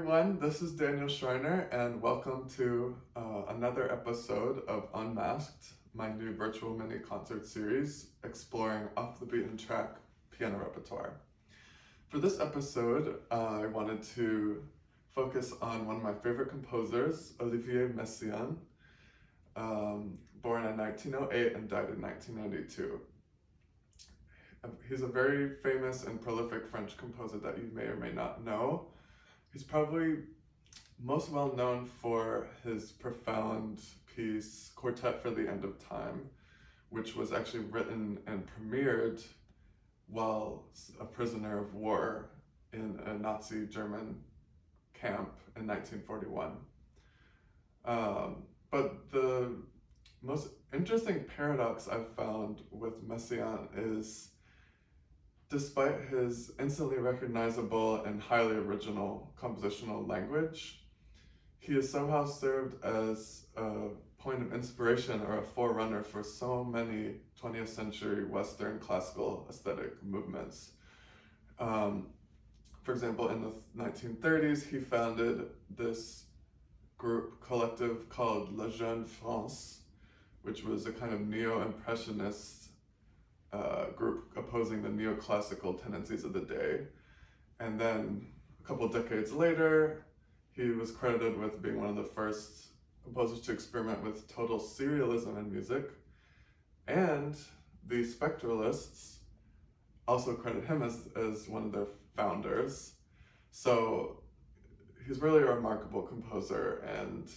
everyone, this is Daniel Schreiner and welcome to another episode of Unmasked, my new virtual mini concert series exploring off the beaten track piano repertoire. For this episode, I wanted to focus on one of my favorite composers, Olivier Messiaen, born in 1908 and died in 1992. He's a very famous and prolific French composer that you may or may not know. He's probably most well known for his profound piece, Quartet for the End of Time, which was actually written and premiered while a prisoner of war in a Nazi German camp in 1941. But the most interesting paradox I've found with Messiaen is, despite his instantly recognizable and highly original compositional language, he has somehow served as a point of inspiration or a forerunner for so many 20th century Western classical aesthetic movements. For example, in the 1930s, he founded this collective called La Jeune France, which was a kind of neo-impressionist group opposing the neoclassical tendencies of the day. And then a couple decades later, he was credited with being one of the first composers to experiment with total serialism in music. And the spectralists also credit him as one of their founders. So he's really a remarkable composer. And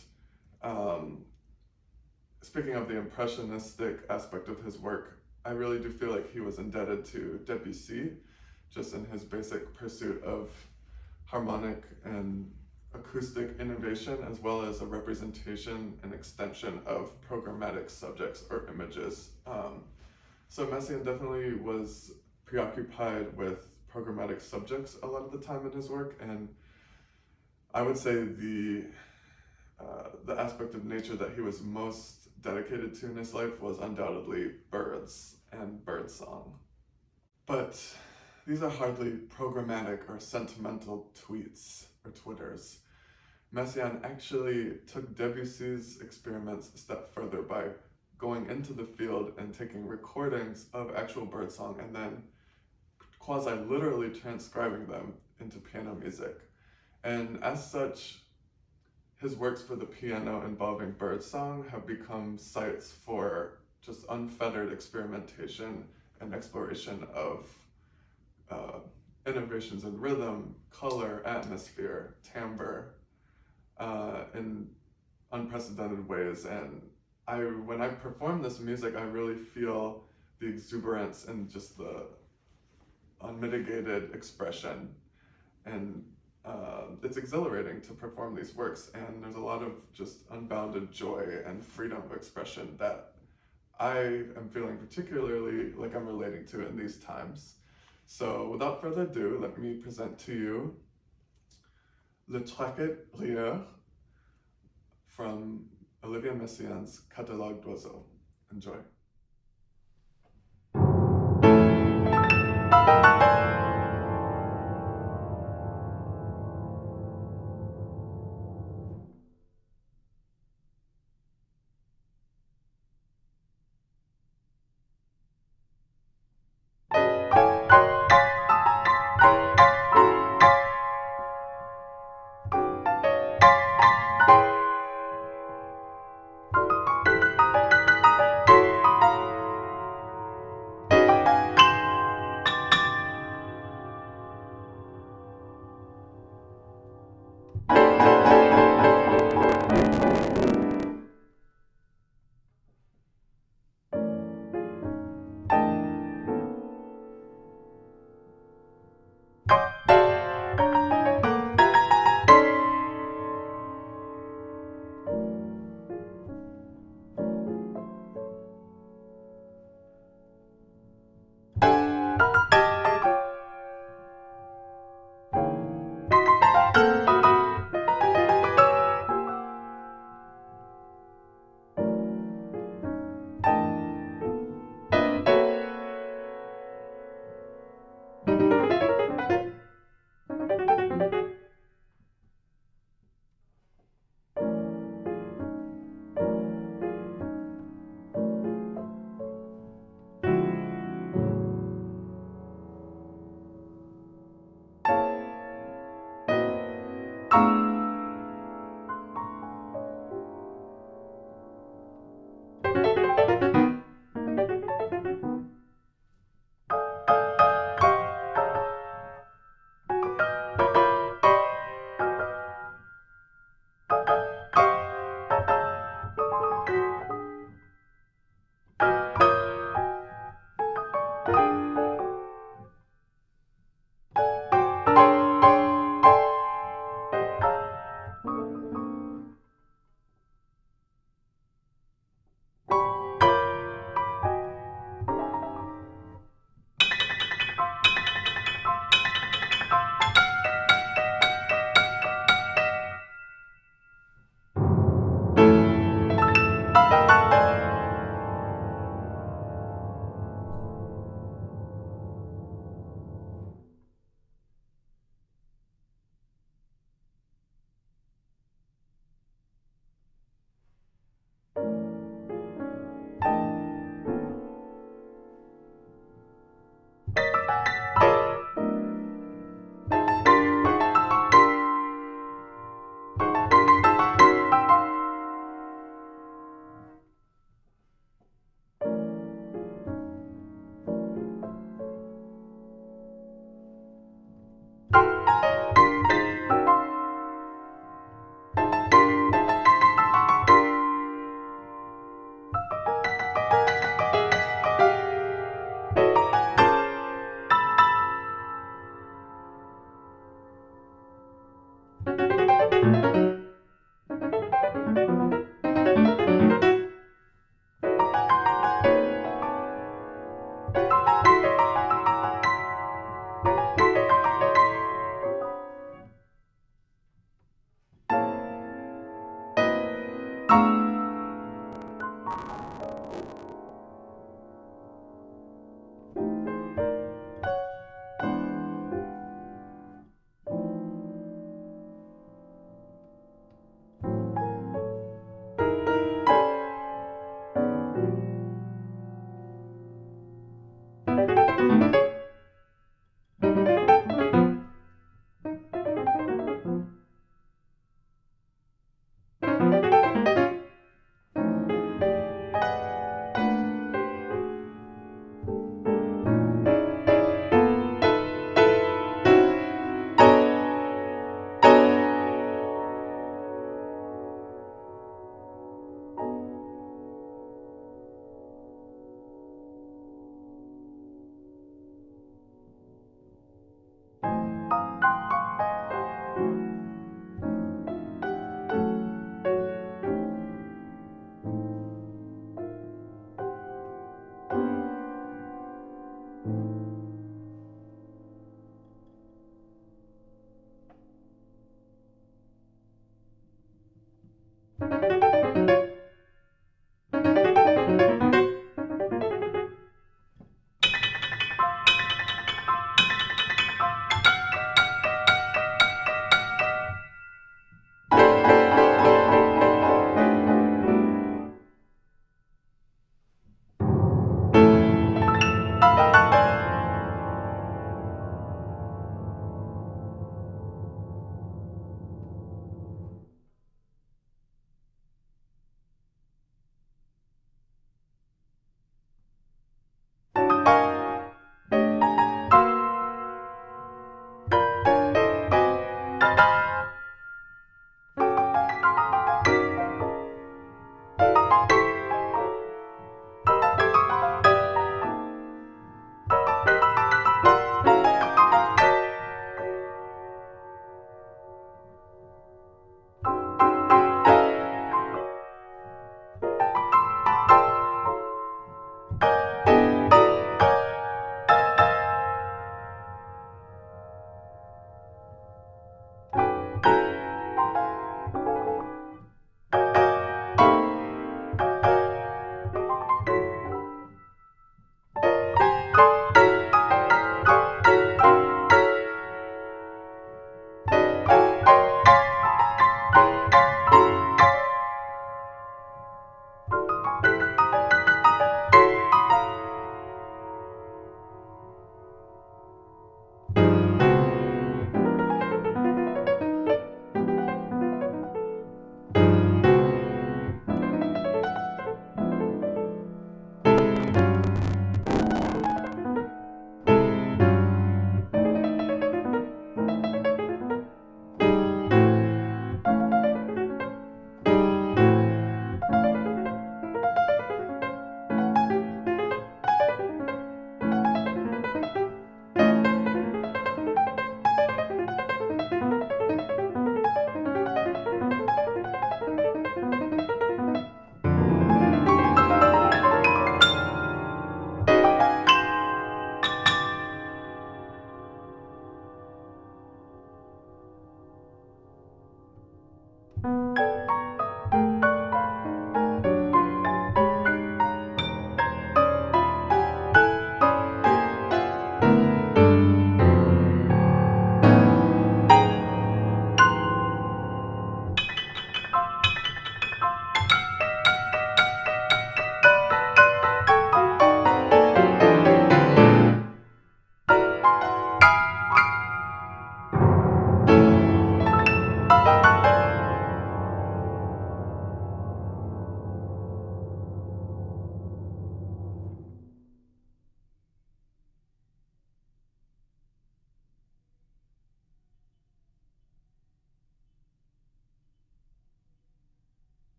speaking of the impressionistic aspect of his work, I really do feel like he was indebted to Debussy, just in his basic pursuit of harmonic and acoustic innovation, as well as a representation and extension of programmatic subjects or images. So Messiaen definitely was preoccupied with programmatic subjects a lot of the time in his work, and I would say the aspect of nature that he was most dedicated to in his life was undoubtedly birds and birdsong. But these are hardly programmatic or sentimental tweets or twitters. Messiaen actually took Debussy's experiments a step further by going into the field and taking recordings of actual birdsong and then quasi-literally transcribing them into piano music. And as such, his works for the piano involving birdsong have become sites for just unfettered experimentation and exploration of innovations in rhythm, color, atmosphere, timbre, in unprecedented ways. And when I perform this music, I really feel the exuberance and just the unmitigated expression. And it's exhilarating to perform these works, and there's a lot of just unbounded joy and freedom of expression that I am feeling particularly like I'm relating to in these times. So without further ado, let me present to you Le Traquet Rieur from Olivier Messiaen's Catalogue d'Oiseaux. Enjoy.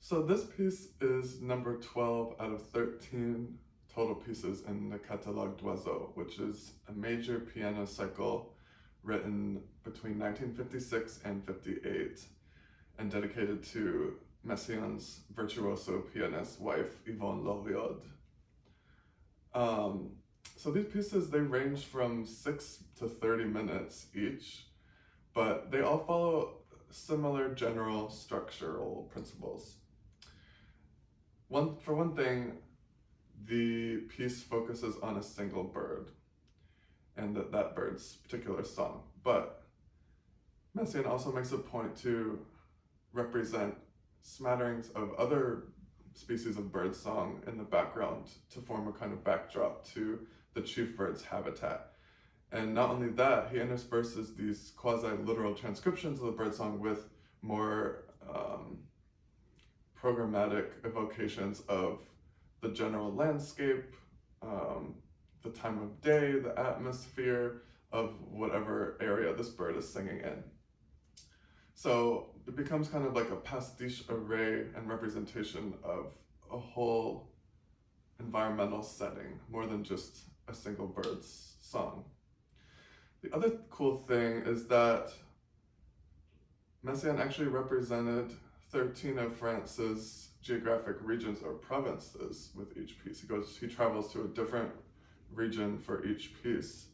So this piece is number 12 out of 13 total pieces in the Catalogue d'Oiseaux, which is a major piano cycle written between 1956 and 58 and dedicated to Messiaen's virtuoso pianist wife, Yvonne Loriod. So these pieces, they range from 6 to 30 minutes each, but they all follow similar general structural principles. For one thing, the piece focuses on a single bird and that bird's particular song. But Messiaen also makes a point to represent smatterings of other species of bird song in the background to form a kind of backdrop to the chief bird's habitat. And not only that, he intersperses these quasi-literal transcriptions of the birdsong with more programmatic evocations of the general landscape, the time of day, the atmosphere of whatever area this bird is singing in. So it becomes kind of like a pastiche array and representation of a whole environmental setting, more than just a single bird's song. The other cool thing is that Messiaen actually represented 13 of France's geographic regions or provinces with each piece. He travels to a different region for each piece.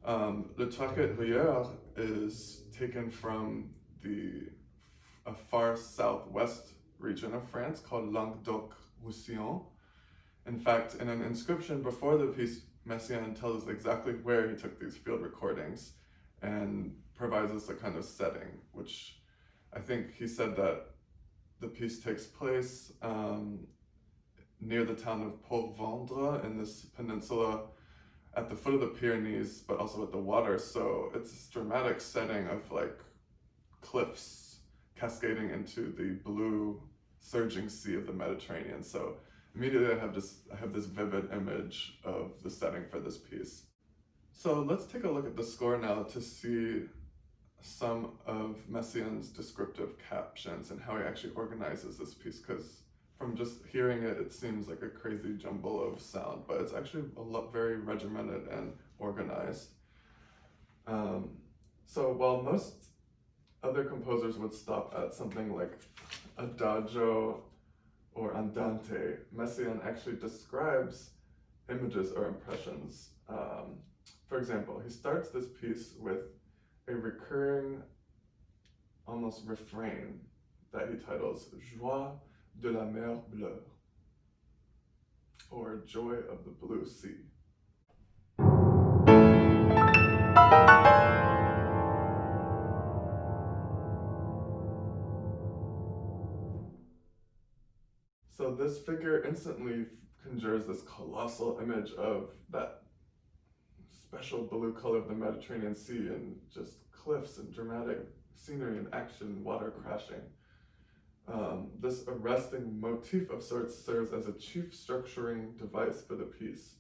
Le Traquet Rieur is taken from a far southwest region of France called Languedoc-Roussillon. In fact, in an inscription before the piece, Messiaen tells us exactly where he took these field recordings and provides us a kind of setting, which I think he said that the piece takes place near the town of Port-Vendre in this peninsula at the foot of the Pyrenees, but also at the water. So it's this dramatic setting of like cliffs cascading into the blue surging sea of the Mediterranean. So immediately I have this vivid image of the setting for this piece. So let's take a look at the score now to see some of Messiaen's descriptive captions and how he actually organizes this piece, because from just hearing it, it seems like a crazy jumble of sound, but it's actually very regimented and organized. So while most other composers would stop at something like adagio or andante, Messiaen actually describes images or impressions. For example, he starts this piece with a recurring, almost refrain that he titles Joie de la mer bleue, or Joy of the Blue Sea. So this figure instantly conjures this colossal image of that special blue color of the Mediterranean Sea and just cliffs and dramatic scenery and action, water crashing. This arresting motif of sorts serves as a chief structuring device for the piece.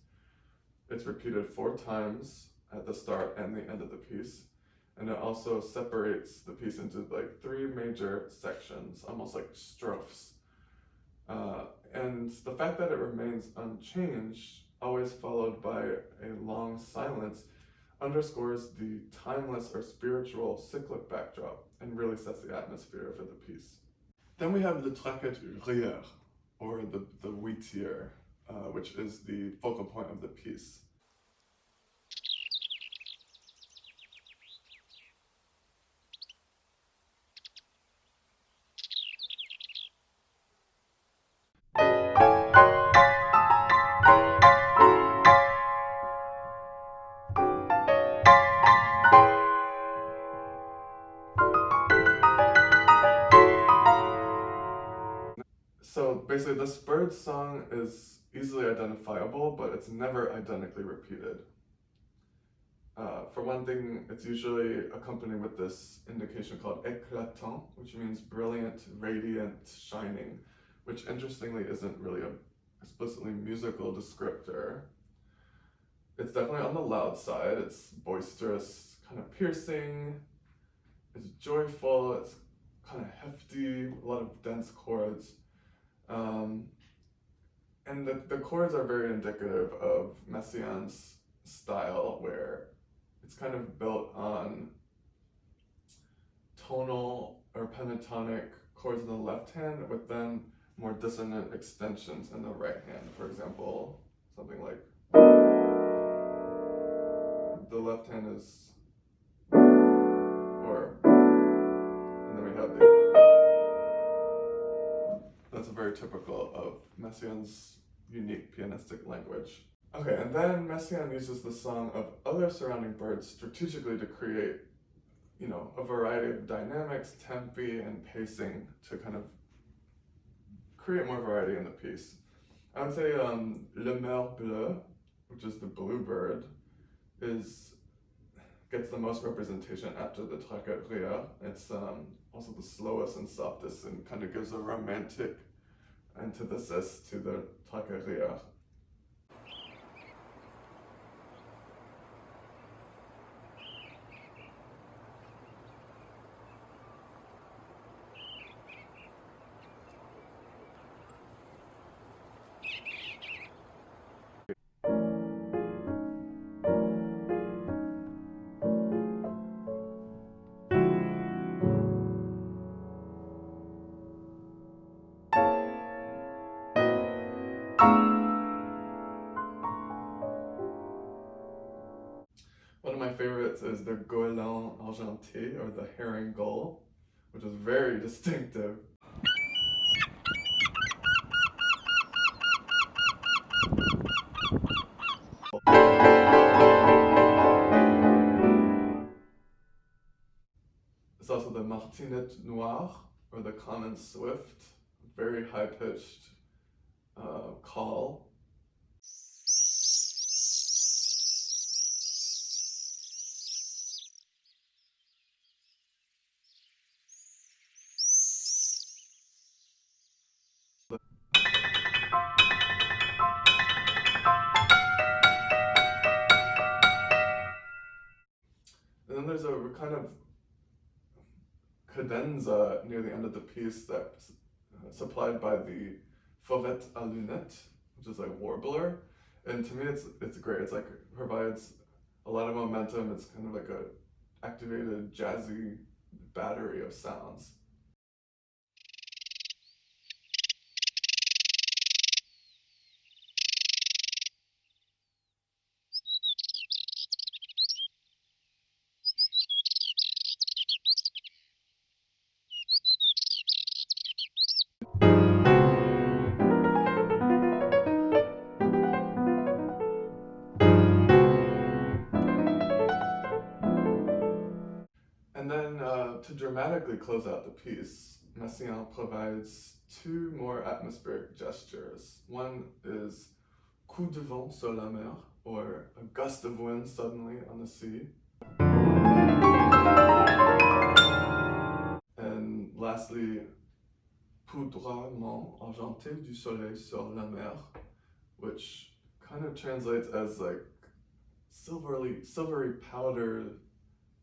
It's repeated 4 times at the start and the end of the piece, and it also separates the piece into like 3 major sections, almost like strophes. And the fact that it remains unchanged, always followed by a long silence, underscores the timeless or spiritual cyclic backdrop and really sets the atmosphere for the piece. Then we have Le Traquet Rieur, or the huitier, which is the focal point of the piece. basically this bird song is easily identifiable, but it's never identically repeated. For one thing, it's usually accompanied with this indication called éclatant, which means brilliant, radiant, shining, which interestingly isn't really an explicitly musical descriptor. It's definitely on the loud side. It's boisterous, kind of piercing, it's joyful, it's kind of hefty, a lot of dense chords. And the chords are very indicative of Messiaen's style, where it's kind of built on tonal or pentatonic chords in the left hand with then more dissonant extensions in the right hand. For example, something like the left hand is, and then we have that's very typical of Messiaen's unique pianistic language. Okay, and then Messiaen uses the song of other surrounding birds strategically to create, a variety of dynamics, tempi, and pacing to kind of create more variety in the piece. I would say Le Merle Bleu, which is the bluebird, gets the most representation after the Traquet Rieur. It's also the slowest and softest and kind of gives a romantic antithesis to the Traquet Rieur. One of my favorites is the goéland argenté, or the herring gull, which is very distinctive. It's also the martinet noire, or the common swift, very high-pitched call. And then there's a kind of cadenza near the end of the piece that's supplied by the fauvette à lunettes, which is like warbler. And to me, it's great. It's like it provides a lot of momentum. It's kind of like a activated jazzy battery of sounds. And then to dramatically close out the piece, Messiaen provides two more atmospheric gestures. One is coup de vent sur la mer, or a gust of wind suddenly on the sea. And lastly, poudroiement argenté du soleil sur la mer, which kind of translates as like silvery powder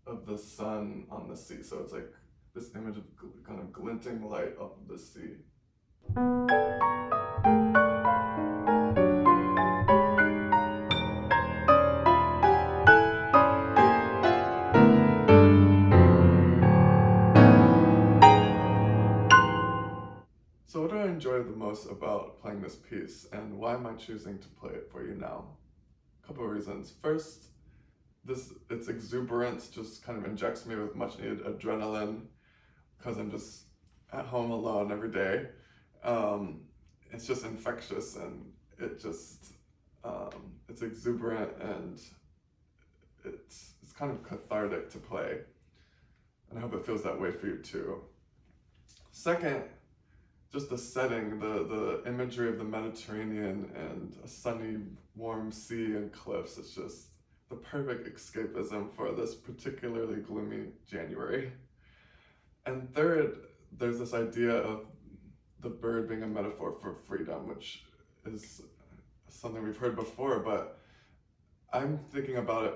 of the sun on the sea. So it's like this image of kind of glinting light of the sea. So what do I enjoy the most about playing this piece, and why am I choosing to play it for you now? A couple of reasons. First, its exuberance just kind of injects me with much needed adrenaline because I'm just at home alone every day. It's just infectious, and it's exuberant, and it's kind of cathartic to play. And I hope it feels that way for you too. Second, just the setting, the imagery of the Mediterranean and a sunny, warm sea and cliffs. It's just the perfect escapism for this particularly gloomy January. And third, there's this idea of the bird being a metaphor for freedom, which is something we've heard before, but I'm thinking about it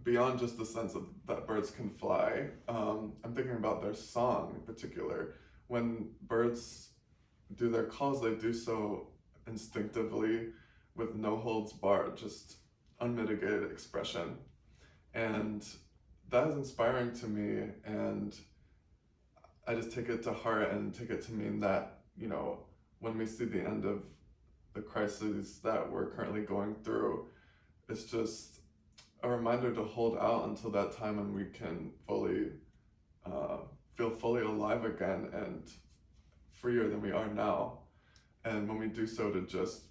beyond just the sense of that birds can fly. I'm thinking about their song in particular. When birds do their calls, they do so instinctively with no holds barred, just unmitigated expression. And that is inspiring to me, and I just take it to heart and take it to mean that, you know, when we see the end of the crises that we're currently going through, it's just a reminder to hold out until that time when we can fully feel fully alive again and freer than we are now. And when we do so, to just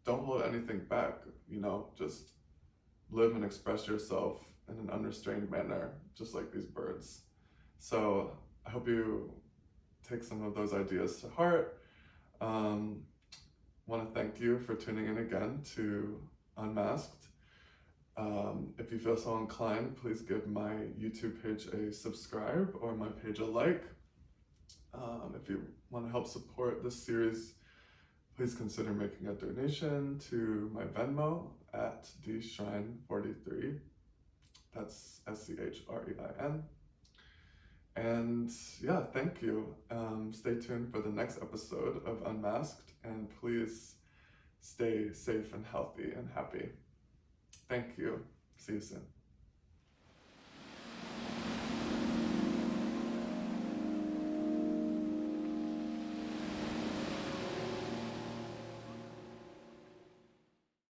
don't hold anything back, you know, just live and express yourself in an unrestrained manner, just like these birds. So I hope you take some of those ideas to heart. Want to thank you for tuning in again to Unmasked. If you feel so inclined, please give my YouTube page a subscribe or my page a like. If you want to help support this series, please consider making a donation to my Venmo at dschrein43. That's SCHREIN. And yeah, thank you. Stay tuned for the next episode of Unmasked, and please stay safe and healthy and happy. Thank you. See you soon.